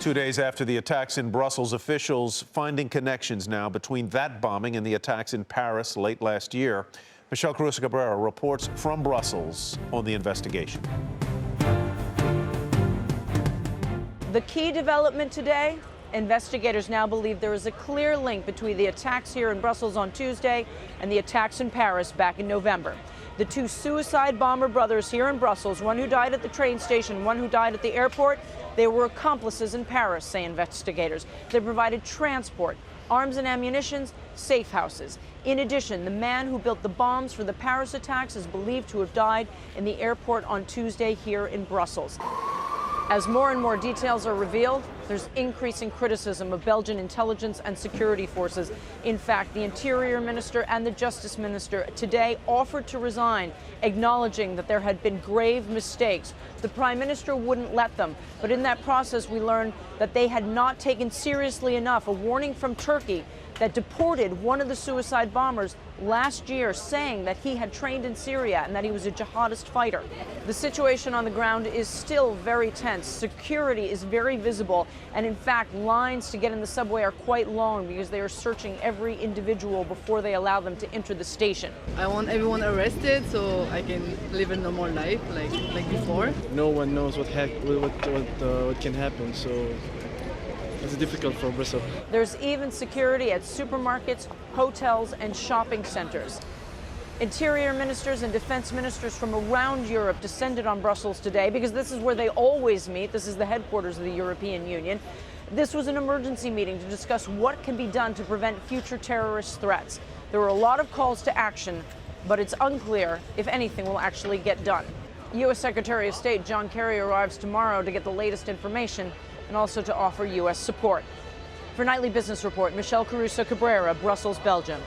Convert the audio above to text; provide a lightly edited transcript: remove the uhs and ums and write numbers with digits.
2 days after the attacks in Brussels, officials finding connections now between that bombing and the attacks in Paris late last year. Michelle Caruso-Cabrera reports from Brussels on the investigation. The key development today, investigators now believe there is a clear link between the attacks here in Brussels on Tuesday and the attacks in Paris back in November. The two suicide bomber brothers here in Brussels, one who died at the train station, one who died at the airport, they were accomplices in Paris, say investigators. They provided transport, arms and ammunitions, safe houses. In addition, the man who built the bombs for the Paris attacks is believed to have died in the airport on Tuesday here in Brussels. As more and more details are revealed, there's increasing criticism of Belgian intelligence and security forces. In fact, the Interior Minister and the Justice Minister today offered to resign, acknowledging that there had been grave mistakes. The Prime Minister wouldn't let them, but in that process we learned that they had not taken seriously enough a warning from Turkey that deported one of the suicide bombers last year, saying that he had trained in Syria and that he was a jihadist fighter. The situation on the ground is still very tense. Security is very visible, and in fact, lines to get in the subway are quite long because they are searching every individual before they allow them to enter the station. I want everyone arrested so I can live a normal life like before. No one knows what can happen, so it's difficult for Brussels. There's even security at supermarkets, hotels, and shopping centers. Interior ministers and defense ministers from around Europe descended on Brussels today because this is where they always meet. This is the headquarters of the European Union. This was an emergency meeting to discuss what can be done to prevent future terrorist threats. There were a lot of calls to action, but it's unclear if anything will actually get done. U.S. Secretary of State John Kerry arrives tomorrow to get the latest information and also to offer U.S. support. For Nightly Business Report, Michelle Caruso-Cabrera, Brussels, Belgium.